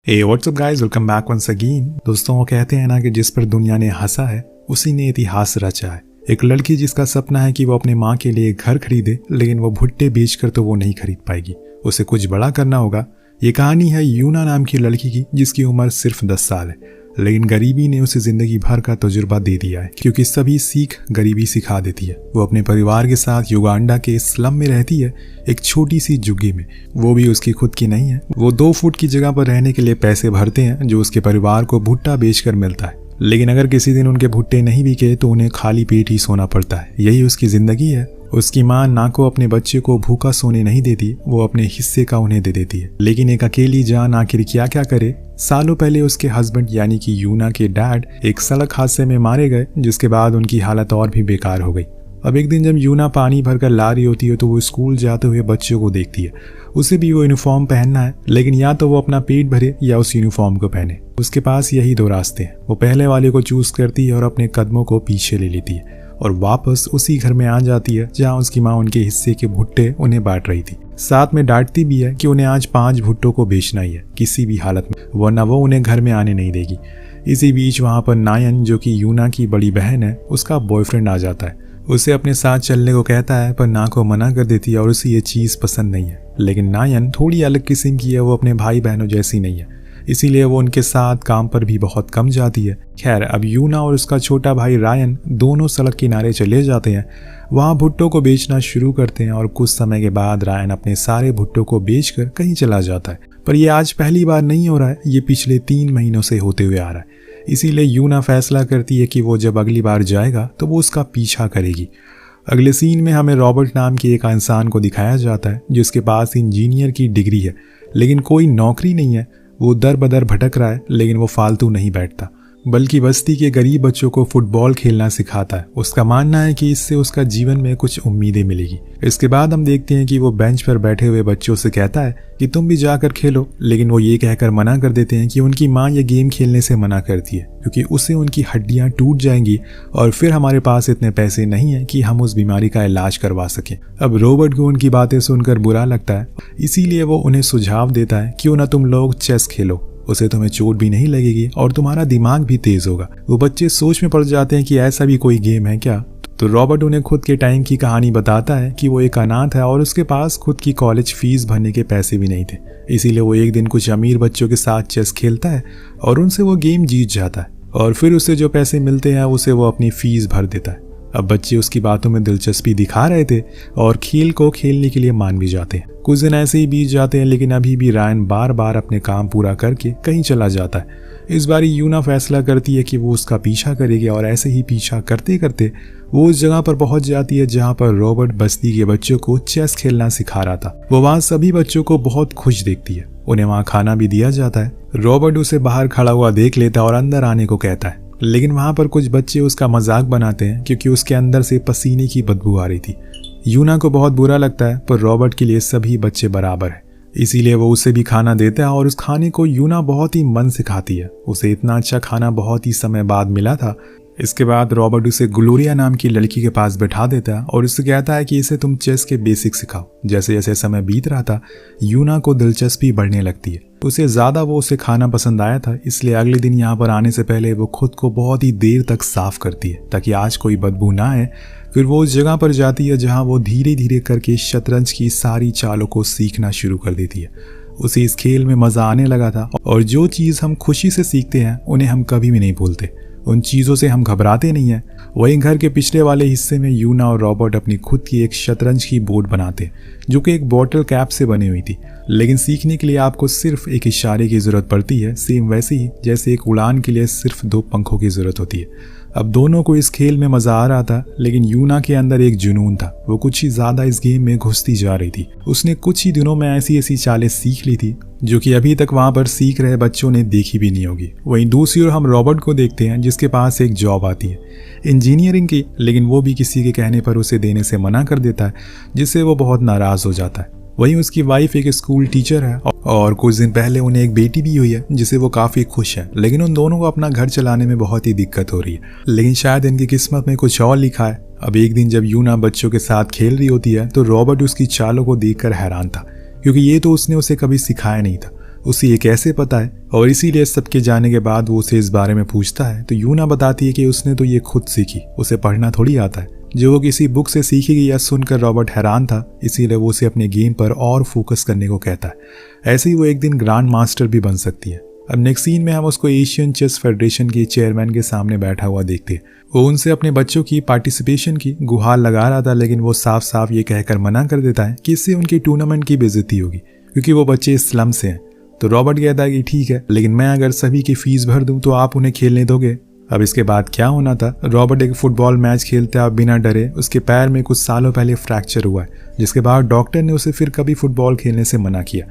हे what's up guys, welcome back once again. दोस्तों, वो कहते हैं ना कि जिस पर दुनिया ने हंसा है उसी ने इतिहास रचा है। एक लड़की जिसका सपना है कि वो अपने माँ के लिए घर खरीदे, लेकिन वो भुट्टे बेचकर तो वो नहीं खरीद पाएगी, उसे कुछ बड़ा करना होगा। ये कहानी है यूना नाम की लड़की की, जिसकी उम्र सिर्फ 10 साल है, लेकिन गरीबी ने उसे जिंदगी भर का तजुर्बा दे दिया है, क्योंकि सभी सीख गरीबी सिखा देती है। वो अपने परिवार के साथ युगांडा के स्लम में रहती है, एक छोटी सी झुग्गी में। वो भी उसकी खुद की नहीं है। वो 2 फुट की जगह पर रहने के लिए पैसे भरते हैं, जो उसके परिवार को भुट्टा बेचकर मिलता है। लेकिन अगर किसी दिन उनके भुट्टे नहीं बिके तो उन्हें खाली पेट ही सोना पड़ता है। यही उसकी जिंदगी है। उसकी माँ ना को अपने बच्चे को भूखा सोने नहीं देती, वो अपने हिस्से का उन्हें दे देती है। लेकिन एक अकेली जान आखिर क्या क्या करे। सालों पहले उसके हस्बैंड यानी कि यूना के डैड एक सड़क हादसे में मारे गए, जिसके बाद उनकी हालत और भी बेकार हो गई। अब एक दिन जब यूना पानी भरकर ला रही होती है तो वो स्कूल जाते हुए बच्चों को देखती है। उसे भी वो यूनिफॉर्म पहनना है, लेकिन या तो वो अपना पेट भरे या उस यूनिफॉर्म को पहने। उसके पास यही 2 रास्ते हैं। वो पहले वाले को चूज करती है और अपने कदमों को पीछे ले लेती है और वापस उसी घर में आ जाती है जहां उसकी माँ उनके हिस्से के भुट्टे उन्हें बांट रही थी। साथ में डांटती भी है कि उन्हें आज 5 भुट्टों को बेचना ही है, किसी भी हालत में, वरना वो उन्हें घर में आने नहीं देगी। इसी बीच वहां पर नायन, जो कि यूना की बड़ी बहन है, उसका बॉयफ्रेंड आ जाता है। उसे अपने साथ चलने को कहता है, पर ना को मना कर देती है और उसे ये चीज़ पसंद नहीं है। लेकिन नायन थोड़ी अलग किस्म की है, वो अपने भाई बहनों जैसी नहीं है, इसीलिए वो उनके साथ काम पर भी बहुत कम जाती है। खैर, अब यूना और उसका छोटा भाई रायन दोनों सड़क किनारे चले जाते हैं, वहाँ भुट्टों को बेचना शुरू करते हैं और कुछ समय के बाद रायन अपने सारे भुट्टों को बेचकर कहीं चला जाता है। पर यह आज पहली बार नहीं हो रहा है, ये पिछले 3 महीनों से होते हुए आ रहा है। इसीलिए यूना फैसला करती है कि वो जब अगली बार जाएगा तो वो उसका पीछा करेगी। अगले सीन में हमें रॉबर्ट नाम के एक इंसान को दिखाया जाता है, जिसके पास इंजीनियर की डिग्री है, लेकिन कोई नौकरी नहीं है। वो दर बदर भटक रहा है, लेकिन वो फालतू नहीं बैठता, बल्कि बस्ती के गरीब बच्चों को फुटबॉल खेलना सिखाता है। उसका मानना है कि इससे उसका जीवन में कुछ उम्मीदें मिलेगी। इसके बाद हम देखते हैं कि वो बेंच पर बैठे हुए बच्चों से कहता है कि तुम भी जाकर खेलो, लेकिन वो ये कहकर मना कर देते हैं कि उनकी माँ ये गेम खेलने से मना करती है, क्योंकि उससे उनकी हड्डियाँ टूट जाएंगी और फिर हमारे पास इतने पैसे नहीं है कि हम उस बीमारी का इलाज करवा सकें। अब रॉबर्ट को उनकी बातें सुनकर बुरा लगता है, इसीलिए वो उन्हें सुझाव देता है, क्यों ना तुम लोग चेस खेलो, उसे तुम्हें चोट भी नहीं लगेगी और तुम्हारा दिमाग भी तेज होगा। वो बच्चे सोच में पड़ जाते हैं कि ऐसा भी कोई गेम है क्या। तो रॉबर्ट उन्हें खुद के टाइम की कहानी बताता है कि वो एक अनाथ है और उसके पास खुद की कॉलेज फीस भरने के पैसे भी नहीं थे। इसीलिए वो एक दिन कुछ अमीर बच्चों के साथ चेस खेलता है और उनसे वो गेम जीत जाता है, और फिर उसे जो पैसे मिलते हैं उसे वो अपनी फीस भर देता है। अब बच्चे उसकी बातों में दिलचस्पी दिखा रहे थे और खेल को खेलने के लिए मान भी जाते हैं। कुछ दिन ऐसे ही बीत जाते हैं, लेकिन अभी भी रायन बार बार अपने काम पूरा करके कहीं चला जाता है। इस बार यूना फैसला करती है कि वो उसका पीछा करेगी, और ऐसे ही पीछा करते करते वो उस जगह पर पहुंच जाती है जहां पर रॉबर्ट बस्ती के बच्चों को चेस खेलना सिखा रहा था। वो वहां सभी बच्चों को बहुत खुश देखती है। उन्हें वहां खाना भी दिया जाता है। रॉबर्ट उसे बाहर खड़ा हुआ देख लेता है और अंदर आने को कहता है, लेकिन वहां पर कुछ बच्चे उसका मजाक बनाते हैं, क्योंकि उसके अंदर से पसीने की बदबू आ रही थी। यूना को बहुत बुरा लगता है, पर रॉबर्ट के लिए सभी बच्चे बराबर हैं, इसीलिए वो उसे भी खाना देता है और उस खाने को यूना बहुत ही मन से खाती है। उसे इतना अच्छा खाना बहुत ही समय बाद मिला था। इसके बाद रॉबर्ट उसे ग्लोरिया नाम की लड़की के पास बैठा देता है और उससे कहता है कि इसे तुम चेस के बेसिक सिखाओ। जैसे जैसे समय बीत रहा था, यूना को दिलचस्पी बढ़ने लगती है। उसे ज़्यादा वो उसे खाना पसंद आया था, इसलिए अगले दिन यहाँ पर आने से पहले वो खुद को बहुत ही देर तक साफ करती है ताकि आज कोई बदबू ना आए। फिर वो उस जगह पर जाती है जहाँ वो धीरे धीरे करके शतरंज की सारी चालों को सीखना शुरू कर देती है। उसे इस खेल में मज़ा आने लगा था, और जो चीज़ हम खुशी से सीखते हैं उन्हें हम कभी भी नहीं भूलते। उन चीज़ों से हम घबराते नहीं हैं। वहीं घर के पिछले वाले हिस्से में यूना और रॉबर्ट अपनी खुद की एक शतरंज की बोर्ड बनाते, जो कि एक बॉटल कैप से बनी हुई थी। लेकिन सीखने के लिए आपको सिर्फ एक इशारे की ज़रूरत पड़ती है, सेम वैसे ही जैसे एक उड़ान के लिए सिर्फ 2 पंखों की ज़रूरत होती है। अब दोनों को इस खेल में मज़ा आ रहा था, लेकिन यूना के अंदर एक जुनून था। वो कुछ ही ज़्यादा इस गेम में घुसती जा रही थी। उसने कुछ ही दिनों में ऐसी ऐसी चालें सीख ली थी जो कि अभी तक वहाँ पर सीख रहे बच्चों ने देखी भी नहीं होगी। वहीं दूसरी ओर हम रॉबर्ट को देखते हैं, जिसके पास एक जॉब आती है इंजीनियरिंग की, लेकिन वो भी किसी के कहने पर उसे देने से मना कर देता है, जिससे वो बहुत नाराज़ हो जाता है। वहीं उसकी वाइफ एक स्कूल टीचर है और कुछ दिन पहले उन्हें एक बेटी भी हुई है, जिसे वो काफ़ी खुश है। लेकिन उन दोनों को अपना घर चलाने में बहुत ही दिक्कत हो रही है, लेकिन शायद इनकी किस्मत में कुछ और लिखा है। अब एक दिन जब यूना बच्चों के साथ खेल रही होती है तो रॉबर्ट उसकी चालों को देखकर हैरान था, क्योंकि ये तो उसने उसे कभी सिखाया नहीं था। उसे ये कैसे पता है, और इसीलिए सबके जाने के बाद वो उसे इस बारे में पूछता है तो यूना बताती है कि उसने तो ये खुद सीखी, उसे पढ़ना थोड़ी आता है। जो वो किसी बुक से सीखेगी या सुनकर रॉबर्ट हैरान था, इसीलिए वो उसे अपने गेम पर और फोकस करने को कहता है। ऐसे ही वो एक दिन ग्रैंड मास्टर भी बन सकती है। अब नेक्स्ट सीन में हम उसको एशियन चेस फेडरेशन के चेयरमैन के सामने बैठा हुआ देखते हैं। वो उनसे अपने बच्चों की पार्टिसिपेशन की गुहार लगा रहा था, लेकिन वो साफ साफ ये कहकर मना कर देता है कि इससे उनकी टूर्नामेंट की बेइज्जती होगी क्योंकि वो बच्चे स्लम से हैं। तो रॉबर्ट कहता है कि ठीक है, लेकिन मैं अगर सभी की फीस भर दूं तो आप उन्हें खेलने दोगे। अब इसके बाद क्या होना था, रॉबर्ट एक फुटबॉल मैच खेलता है बिना डरे। उसके पैर में कुछ सालों पहले फ्रैक्चर हुआ है, जिसके बाद डॉक्टर ने उसे फिर कभी फुटबॉल खेलने से मना किया,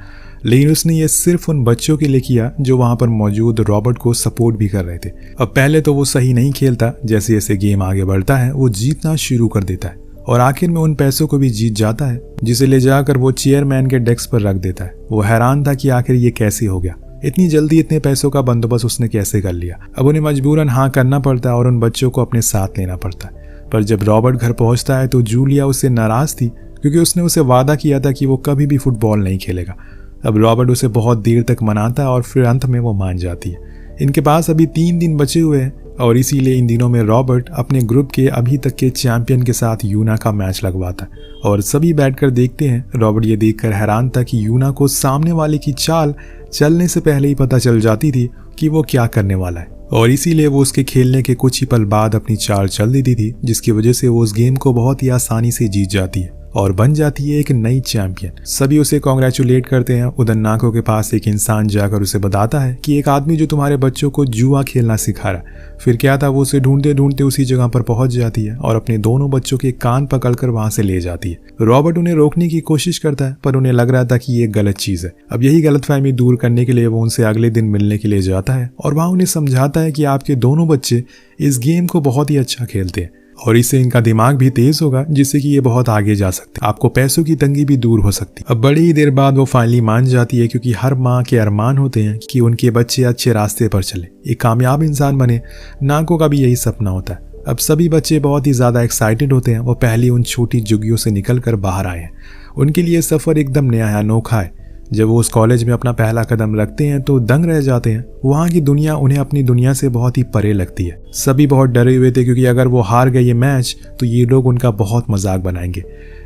लेकिन उसने ये सिर्फ उन बच्चों के लिए किया जो वहां पर मौजूद रॉबर्ट को सपोर्ट भी कर रहे थे। अब पहले तो वो सही नहीं खेलता, जैसे जैसे गेम आगे बढ़ता है वो जीतना शुरू कर देता है और आखिर में उन पैसों को भी जीत जाता है, जिसे ले जाकर वो चेयरमैन के डेस्क पर रख देता है। वो हैरान था कि आखिर ये कैसे हो गया, इतनी जल्दी इतने पैसों का बंदोबस्त उसने कैसे कर लिया। अब उन्हें मजबूरन हाँ करना पड़ता है और उन बच्चों को अपने साथ लेना पड़ता है। पर जब रॉबर्ट घर पहुंचता है तो जूलिया उससे नाराज थी क्योंकि उसने उसे वादा किया था कि वो कभी भी फुटबॉल नहीं खेलेगा। अब रॉबर्ट उसे बहुत देर तक मनाता है और फिर अंत में वो मान जाती है। इनके पास अभी 3 दिन बचे हुए हैं और इसीलिए इन दिनों में रॉबर्ट अपने ग्रुप के अभी तक के चैंपियन के साथ यूना का मैच लगवाता है और सभी बैठकर देखते हैं। रॉबर्ट ये देखकर हैरान था कि यूना को सामने वाले की चाल चलने से पहले ही पता चल जाती थी कि वो क्या करने वाला है और इसीलिए वो उसके खेलने के कुछ ही पल बाद अपनी चाल चल देती थी, जिसकी वजह से वो उस गेम को बहुत ही आसानी से जीत जाती है और बन जाती है एक नई चैंपियन। सभी उसे कॉन्ग्रेचुलेट करते हैं। उधर नाको के पास एक इंसान जाकर उसे बताता है कि एक आदमी जो तुम्हारे बच्चों को जुआ खेलना सिखा रहा है। फिर क्या था, वो उसे ढूंढते ढूंढते उसी जगह पर पहुंच जाती है और अपने दोनों बच्चों के कान पकड़कर वहां से ले जाती है। रॉबर्ट उन्हें रोकने की कोशिश करता है पर उन्हें लग रहा था कि ये गलत चीज है। अब यही गलतफहमी दूर करने के लिए वो उनसे अगले दिन मिलने के लिए जाता है और वहां उन्हें समझाता है कि आपके दोनों बच्चे इस गेम को बहुत ही अच्छा खेलते हैं और इससे इनका दिमाग भी तेज होगा, जिससे कि ये बहुत आगे जा सकते हैं। आपको पैसों की तंगी भी दूर हो सकती है। अब बड़ी ही देर बाद वो फाइनली मान जाती है क्योंकि हर माँ के अरमान होते हैं कि उनके बच्चे अच्छे रास्ते पर चले, एक कामयाब इंसान बने। नाको का भी यही सपना होता है। अब सभी बच्चे बहुत ही ज्यादा एक्साइटेड होते हैं। वो पहले उन छोटी झुग्गियों से निकल कर बाहर आए हैं। उनके लिए सफर एकदम नया है, अनोखा है। जब वो उस कॉलेज में अपना पहला कदम रखते हैं तो दंग रह जाते हैं। वहाँ की दुनिया उन्हें अपनी दुनिया से बहुत ही परे लगती है। सभी बहुत डरे हुए थे क्योंकि अगर वो हार गए ये मैच तो ये लोग उनका बहुत मजाक बनाएंगे।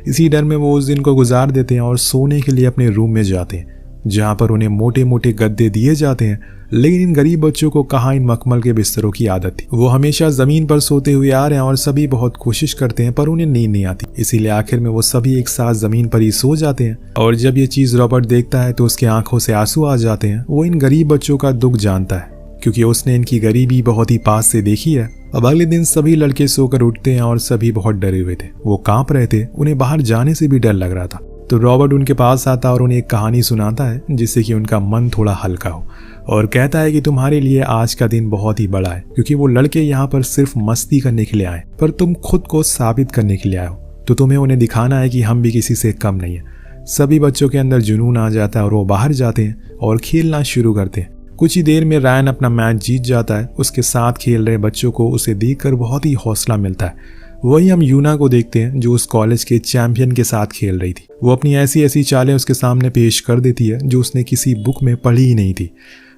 इसी डर में वो उस दिन को गुजार देते हैं और सोने के लिए अपने रूम में जाते हैं, जहाँ पर उन्हें मोटे मोटे गद्दे दिए जाते हैं। लेकिन इन गरीब बच्चों को कहाँ इन मखमल के बिस्तरों की आदत थी। वो हमेशा जमीन पर सोते हुए आ रहे हैं और सभी बहुत कोशिश करते हैं पर उन्हें नींद नहीं आती। इसीलिए आखिर में वो सभी एक साथ जमीन पर ही सो जाते हैं और जब ये चीज रॉबर्ट देखता है तो उसकी आंखों से आंसू आ जाते हैं। वो इन गरीब बच्चों का दुख जानता है क्योंकि उसने इनकी गरीबी बहुत ही पास से देखी है। अब अगले दिन सभी लड़के सोकर उठते हैं और सभी बहुत डरे हुए थे। वो कांप रहे थे, उन्हें बाहर जाने से भी डर लग रहा था। तो रॉबर्ट उनके पास आता और उन्हें एक कहानी सुनाता है जिससे कि उनका मन थोड़ा हल्का हो और कहता है कि तुम्हारे लिए आज का दिन बहुत ही बड़ा है क्योंकि वो लड़के यहाँ पर सिर्फ मस्ती करने के लिए आए पर तुम खुद को साबित करने के लिए आए हो। तो तुम्हें उन्हें दिखाना है कि हम भी किसी से कम नहीं है। सभी बच्चों के अंदर जुनून आ जाता है और वो बाहर जाते हैं और खेलना शुरू करते हैं। कुछ ही देर में रायन अपना मैच जीत जाता है। उसके साथ खेल रहे बच्चों को उसे देखकर बहुत ही हौसला मिलता है। वही हम यूना को देखते हैं जो उस कॉलेज के चैंपियन के साथ खेल रही थी। वो अपनी ऐसी ऐसी चालें उसके सामने पेश कर देती है जो उसने किसी बुक में पढ़ी ही नहीं थी।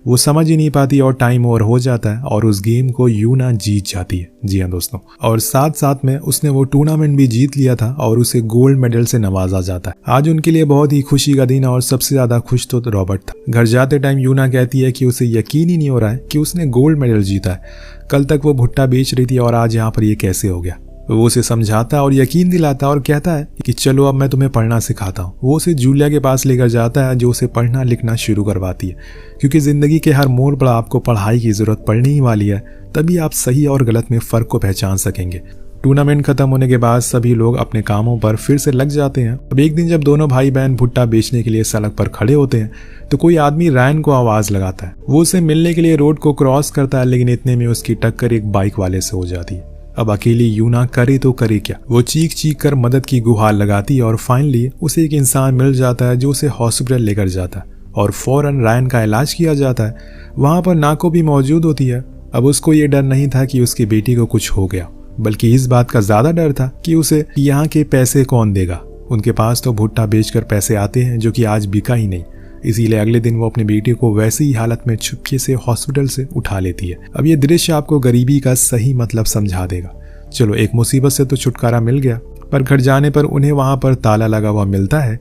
वो समझ ही नहीं पाती और टाइम ओवर हो जाता है और उस गेम को यूना जीत जाती है। जी हाँ दोस्तों, और साथ साथ में उसने वो टूर्नामेंट भी जीत लिया था और उसे गोल्ड मेडल से नवाजा जाता है। आज उनके लिए बहुत ही खुशी का दिन है और सबसे ज्यादा खुश तो रॉबर्ट था। घर जाते टाइम यूना कहती है कि उसे यकीन ही नहीं हो रहा है कि उसने गोल्ड मेडल जीता है। कल तक वो भुट्टा बेच रही थी और आज यहाँ पर ये कैसे हो गया। वो उसे समझाता और यकीन दिलाता और कहता है कि चलो अब मैं तुम्हें पढ़ना सिखाता हूँ। वो उसे जूलिया के पास लेकर जाता है जो उसे पढ़ना लिखना शुरू करवाती है क्योंकि जिंदगी के हर मोड़ पर आपको पढ़ाई की जरूरत पड़ने ही वाली है। तभी आप सही और गलत में फर्क को पहचान सकेंगे। टूर्नामेंट खत्म होने के बाद सभी लोग अपने कामों पर फिर से लग जाते हैं। अब एक दिन जब दोनों भाई बहन भुट्टा बेचने के लिए सड़क पर खड़े होते हैं तो कोई आदमी रायन को आवाज लगाता है। वो उसे मिलने के लिए रोड को क्रॉस करता है लेकिन इतने में उसकी टक्कर एक बाइक वाले से हो जाती है। अब अकेली यूना करे तो करे क्या। वो चीख चीख कर मदद की गुहार लगाती है और फाइनली उसे एक इंसान मिल जाता है जो उसे हॉस्पिटल लेकर जाता है और फौरन रायन का इलाज किया जाता है। वहां पर नाको भी मौजूद होती है। अब उसको ये डर नहीं था कि उसकी बेटी को कुछ हो गया, बल्कि इस बात का ज्यादा डर था कि उसे यहाँ के पैसे कौन देगा। उनके पास तो भुट्टा बेचकर पैसे आते हैं जो कि आज बिका ही नहीं। इसीलिए अगले दिन वो अपने बेटे को वैसी ही हालत में चुपके से हॉस्पिटल से उठा लेती है। अब ये दृश्य आपको गरीबी का सही मतलब समझा देगा। चलो, एक मुसीबत से तो छुटकारा मिल गया, पर घर जाने पर उन्हें वहां पर ताला लगा हुआ मिलता है,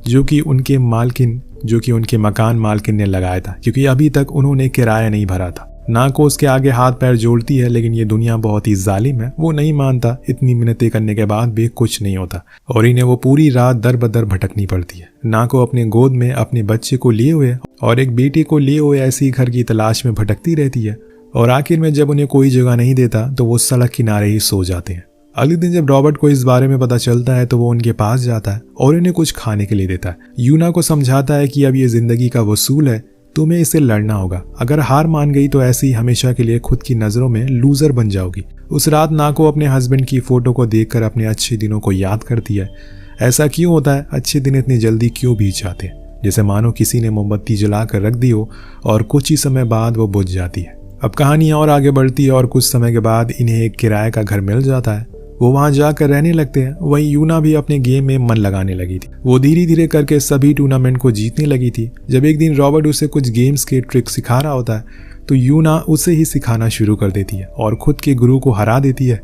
जो कि उनके मकान मालकिन ने लगाया था, क्योंकि अभी तक उन्होंने किराया नहीं भरा था। नाको उसके आगे हाथ पैर जोड़ती है, लेकिन ये दुनिया बहुत ही जालिम है। वो नहीं मानता। इतनी मिन्नतें करने के बाद भी कुछ नहीं होता और इन्हें वो पूरी रात दर बदर भटकनी पड़ती है। नाको अपने गोद में अपने बच्चे को लिए हुए और एक बेटी को लिए हुए ऐसी घर की तलाश में भटकती रहती है, और आखिर में जब उन्हें कोई जगह नहीं देता तो वो सड़क किनारे ही सो जाते हैं। अगले दिन जब रॉबर्ट को इस बारे में पता चलता है तो वो उनके पास जाता है और इन्हें कुछ खाने के लिए देता है। यूना को समझाता है कि अब ये जिंदगी का वसूल है, तुम्हें इसे लड़ना होगा। अगर हार मान गई तो ऐसे ही हमेशा के लिए खुद की नजरों में लूजर बन जाओगी। उस रात नाको अपने हस्बैंड की फोटो को देखकर अपने अच्छे दिनों को याद करती है। ऐसा क्यों होता है? अच्छे दिन इतनी जल्दी क्यों बीत जाते हैं? जैसे मानो किसी ने मोमबत्ती जलाकर रख दी हो और कुछ ही समय बाद वो बुझ जाती है। अब कहानी और आगे बढ़ती है और कुछ समय के बाद इन्हें एक किराए का घर मिल जाता है। वो वहां जाकर रहने लगते हैं। वहीं यूना भी अपने गेम में मन लगाने लगी थी। वो धीरे धीरे करके सभी टूर्नामेंट को जीतने लगी थी। जब एक दिन रॉबर्ट उसे कुछ गेम्स के ट्रिक सिखा रहा होता है तो यूना उसे ही सिखाना शुरू कर देती है और खुद के गुरु को हरा देती है।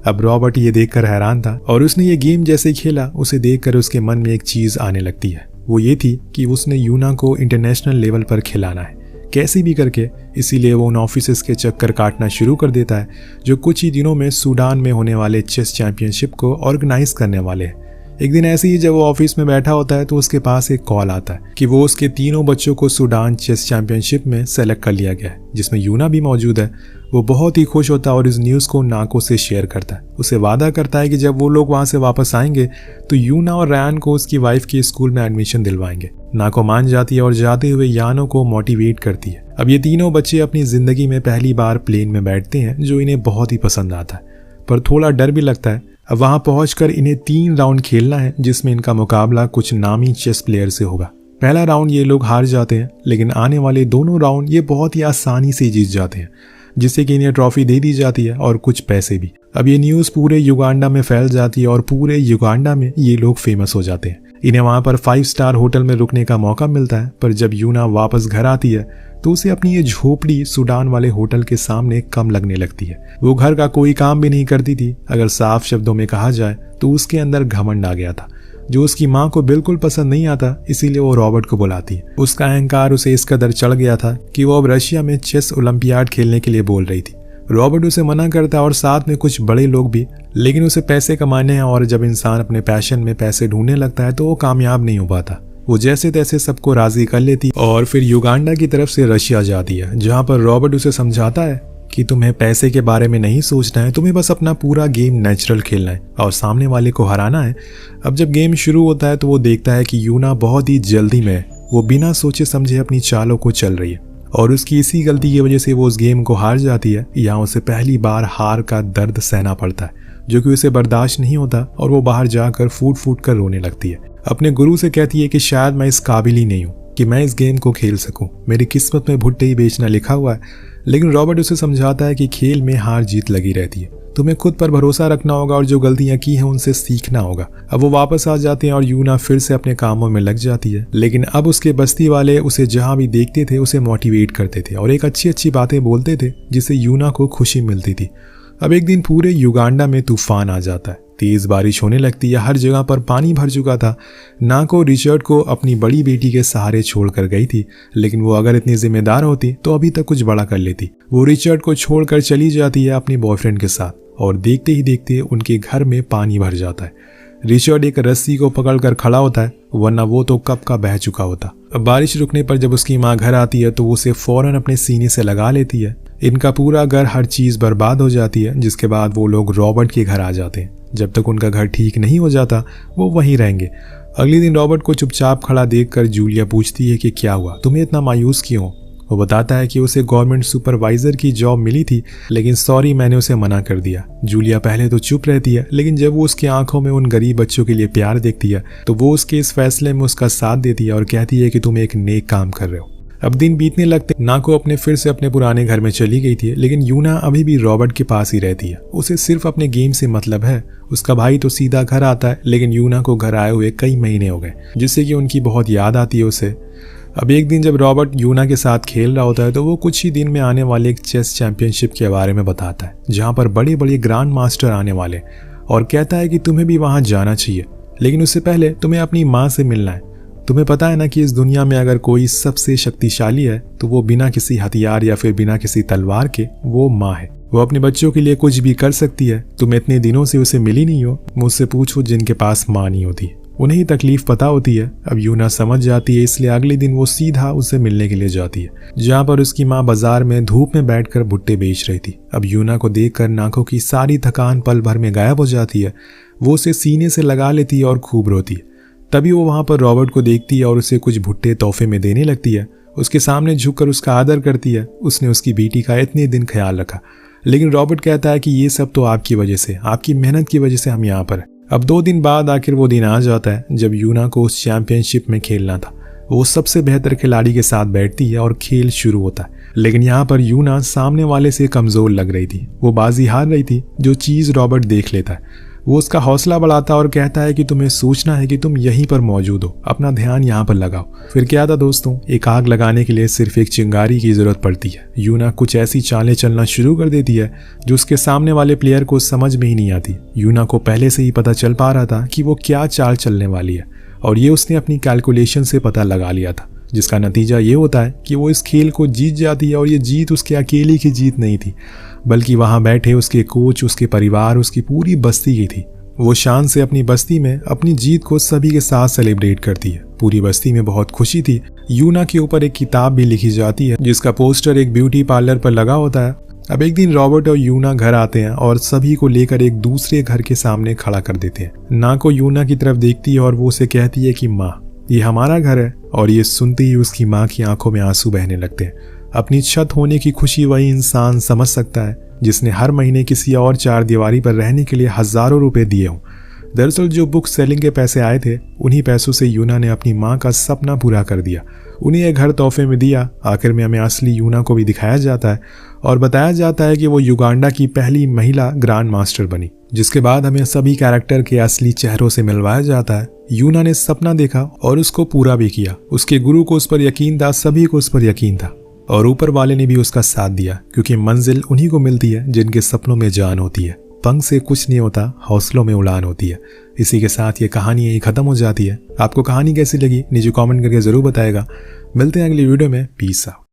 अब रॉबर्ट ये देखकर हैरान था और उसने ये गेम जैसे खेला, उसे देखकर उसके मन में एक चीज आने लगती है। वो ये थी कि उसने यूना को इंटरनेशनल लेवल पर खिलाना है, कैसे भी करके। इसीलिए वो उन ऑफिसेस के चक्कर काटना शुरू कर देता है जो कुछ ही दिनों में सूडान में होने वाले चेस चैंपियनशिप को ऑर्गेनाइज करने वाले हैं। एक दिन ऐसे ही जब वो ऑफिस में बैठा होता है तो उसके पास एक कॉल आता है कि वो उसके तीनों बच्चों को सूडान चेस चैंपियनशिप में सेलेक्ट कर लिया गया है, जिसमें यूना भी मौजूद है। वो बहुत ही खुश होता है और इस न्यूज़ को नाको से शेयर करता है। उसे वादा करता है कि जब वो लोग वहां से वापस आएंगे तो यूना और रयान को उसकी वाइफ के स्कूल में एडमिशन दिलवाएंगे। नाको मान जाती है और जाते हुए यानो को मोटिवेट करती है। अब ये तीनों बच्चे अपनी जिंदगी में पहली बार प्लेन में बैठते हैं, जो इन्हें बहुत ही पसंद आता है, पर थोड़ा डर भी लगता है। अब वहां पहुंचकर इन्हें 3 राउंड खेलना है, जिसमें इनका मुकाबला कुछ नामी चेस प्लेयर से होगा। पहला राउंड ये लोग हार जाते हैं, लेकिन आने वाले दोनों राउंड ये बहुत ही आसानी से जीत जाते हैं, जिससे कि इन्हें ट्रॉफी दे दी जाती है और कुछ पैसे भी। अब ये न्यूज़ पूरे युगांडा में फैल जाती है और पूरे युगांडा में ये लोग फेमस हो जाते हैं। इन्हें वहां पर 5 स्टार होटल में रुकने का मौका मिलता है, पर जब यूना वापस घर आती है तो उसे अपनी ये झोपड़ी सूडान वाले होटल के सामने कम लगने लगती है। वो घर का कोई काम भी नहीं करती थी। अगर साफ शब्दों में कहा जाए तो उसके अंदर घमंड आ गया था, जो उसकी माँ को बिल्कुल पसंद नहीं आता। इसीलिए वो रॉबर्ट को बुलाती है। उसका अहंकार उसे इस कदर चढ़ गया था कि वो अब रशिया में चेस ओलंपियाड खेलने के लिए बोल रही थी। रॉबर्ट उसे मना करता है और साथ में कुछ बड़े लोग भी, लेकिन उसे पैसे कमाने हैं और जब इंसान अपने पैशन में पैसे ढूंढने लगता है तो वो कामयाब नहीं हो पाता। वो जैसे तैसे सबको राजी कर लेती और फिर युगांडा की तरफ से रशिया जाती है, जहां पर रॉबर्ट उसे समझाता है कि तुम्हें पैसे के बारे में नहीं सोचना है, तुम्हें बस अपना पूरा गेम नेचुरल खेलना है और सामने वाले को हराना है। अब जब गेम शुरू होता है तो वो देखता है कि यूना बहुत ही जल्दी में, वो बिना सोचे समझे अपनी चालों को चल रही है और उसकी इसी गलती की वजह से वो उस गेम को हार जाती है। यहाँ उसे पहली बार हार का दर्द सहना पड़ता है, जो कि उसे बर्दाश्त नहीं होता और वो बाहर जाकर फूट फूट कर रोने लगती है। अपने गुरु से कहती है कि शायद मैं इस काबिल ही नहीं हूँ कि मैं इस गेम को खेल सकूं, मेरी किस्मत में भुट्टे ही बेचना लिखा हुआ है। लेकिन रॉबर्ट उसे समझाता है कि खेल में हार जीत लगी रहती है, तुम्हें खुद पर भरोसा रखना होगा और जो गलतियां की हैं उनसे सीखना होगा। अब वो वापस आ जाते हैं और यूना फिर से अपने कामों में लग जाती है, लेकिन अब उसके बस्ती वाले उसे जहां भी देखते थे उसे मोटिवेट करते थे और एक अच्छी अच्छी बातें बोलते थे, जिससे यूना को खुशी मिलती थी। अब एक दिन पूरे युगांडा में तूफान आ जाता है, तेज बारिश होने लगती है, हर जगह पर पानी भर चुका था। नाको रिचर्ड को अपनी बड़ी बेटी के सहारे छोड़कर गई थी, लेकिन वो अगर इतनी जिम्मेदार होती तो अभी तक कुछ बड़ा कर लेती। वो रिचर्ड को छोड़कर चली जाती है अपने बॉयफ्रेंड के साथ और देखते ही देखते उनके घर में पानी भर जाता है। रिचर्ड एक रस्सी को पकड़कर खड़ा होता है, वरना वो तो कब का बह चुका होता। अब बारिश रुकने पर जब उसकी माँ घर आती है तो वो उसे फौरन अपने सीने से लगा लेती है। इनका पूरा घर, हर चीज बर्बाद हो जाती है, जिसके बाद वो लोग रॉबर्ट के घर आ जाते हैं। जब तक उनका घर ठीक नहीं हो जाता वो वहीं रहेंगे। अगले दिन रॉबर्ट को चुपचाप खड़ा देखकर जूलिया पूछती है कि क्या हुआ, तुम्हें इतना मायूस क्यों? वो बताता है कि उसे गवर्नमेंट सुपरवाइजर की जॉब मिली थी, लेकिन सॉरी मैंने उसे मना कर दिया। जूलिया पहले तो चुप रहती है, लेकिन जब वो उसकी आंखों में उन गरीब बच्चों के लिए प्यार देखती है तो वो उसके इस फैसले में उसका साथ देती है और कहती है कि तुम एक नेक काम कर रहे हो। अब दिन बीतने लगते नाको फिर से अपने पुराने घर में चली गई थी, लेकिन यूना अभी भी रॉबर्ट के पास ही रहती है। उसे सिर्फ अपने गेम से मतलब है। उसका भाई तो सीधा घर आता है, लेकिन यूना को घर आए हुए कई महीने हो गए, जिससे कि उनकी बहुत याद आती है उसे। अब एक दिन जब रॉबर्ट यूना के साथ खेल रहा होता है तो वो कुछ ही दिन में आने वाले एक चेस चैंपियनशिप के बारे में बताता है, जहाँ पर बड़े बड़े ग्रैंड मास्टर आने वाले, और कहता है कि तुम्हें भी वहाँ जाना चाहिए, लेकिन उससे पहले तुम्हें अपनी माँ से मिलना है। तुम्हें पता है ना कि इस दुनिया में अगर कोई सबसे शक्तिशाली है तो वो बिना किसी हथियार या फिर बिना किसी तलवार के वो माँ है। वो अपने बच्चों के लिए कुछ भी कर सकती है। तुम इतने दिनों से उसे मिली नहीं हो, मुझसे पूछो जिनके पास माँ नहीं होती। उन्हें ही तकलीफ पता होती है। अब यूना समझ जाती है, इसलिए अगले दिन वो सीधा उससे मिलने के लिए जाती है, जहाँ पर उसकी माँ बाजार में धूप में बैठकर भुट्टे बेच रही थी। अब यूना को देखकर नाकों की सारी थकान पल भर में गायब हो जाती है। वो उसे सीने से लगा लेती है और खूब रोती है। तभी वो वहाँ पर रॉबर्ट को देखती है और उसे कुछ भुट्टे तोहफे में देने लगती है। उसके सामने झुककर उसका आदर करती है। उसने उसकी बेटी का इतने दिन ख्याल रखा। लेकिन रॉबर्ट कहता है कि ये सब तो आपकी वजह से, आपकी मेहनत की वजह से हम यहाँ पर। अब 2 दिन बाद आखिर वो दिन आ जाता है जब यूना को उस चैंपियनशिप में खेलना था। वो सबसे बेहतर खिलाड़ी के साथ बैठती है और खेल शुरू होता है। लेकिन यहाँ पर यूना सामने वाले से कमजोर लग रही थी। वो बाजी हार रही थी, जो चीज रॉबर्ट देख लेता है। वो उसका हौसला बढ़ाता और कहता है कि तुम्हें सोचना है कि तुम यहीं पर मौजूद हो, अपना ध्यान यहाँ पर लगाओ। फिर क्या था दोस्तों, एक आग लगाने के लिए सिर्फ एक चिंगारी की जरूरत पड़ती है। यूना कुछ ऐसी चालें चलना शुरू कर देती है जो उसके सामने वाले प्लेयर को समझ में ही नहीं आती। यूना को पहले से ही पता चल पा रहा था कि वो क्या चाल चलने वाली है, और ये उसने अपनी कैलकुलेशन से पता लगा लिया था, जिसका नतीजा ये होता है कि वो इस खेल को जीत जाती है। और ये जीत उसके अकेले की जीत नहीं थी, बल्कि वहां बैठे उसके कोच, उसके परिवार, उसकी पूरी बस्ती की थी। वो शान से अपनी बस्ती में अपनी जीत को सभी के साथ सेलिब्रेट करती है। पूरी बस्ती में बहुत खुशी थी। यूना के ऊपर एक किताब भी लिखी जाती है, जिसका पोस्टर एक ब्यूटी पार्लर पर लगा होता है। अब एक दिन रॉबर्ट और यूना घर आते हैं और सभी को लेकर एक दूसरे घर के सामने खड़ा कर देते हैं। नाको यूना की तरफ देखती है और वो उसे कहती है कि माँ, ये हमारा घर है। और ये सुनते ही उसकी माँ की आंखों में आंसू बहने लगते हैं। अपनी छत होने की खुशी वही इंसान समझ सकता है जिसने हर महीने किसी और 4 दीवारी पर रहने के लिए हजारों रुपए दिए हों। दरअसल जो बुक सेलिंग के पैसे आए थे, उन्हीं पैसों से यूना ने अपनी माँ का सपना पूरा कर दिया। उन्हें एक घर तोहफे में दिया। आखिर में हमें असली यूना को भी दिखाया जाता है और बताया जाता है कि वो युगांडा की पहली महिला ग्रैंड मास्टर बनी, जिसके बाद हमें सभी कैरेक्टर के असली चेहरों से मिलवाया जाता है। यूना ने सपना देखा और उसको पूरा भी किया। उसके गुरु को उस पर यकीन था, सभी को उस पर यकीन था, और ऊपर वाले ने भी उसका साथ दिया, क्योंकि मंजिल उन्हीं को मिलती है जिनके सपनों में जान होती है। पंख से कुछ नहीं होता, हौसलों में उड़ान होती है। इसी के साथ ये कहानी यही खत्म हो जाती है। आपको कहानी कैसी लगी नीचे कमेंट करके जरूर बताएगा। मिलते हैं अगली वीडियो में। Peace out.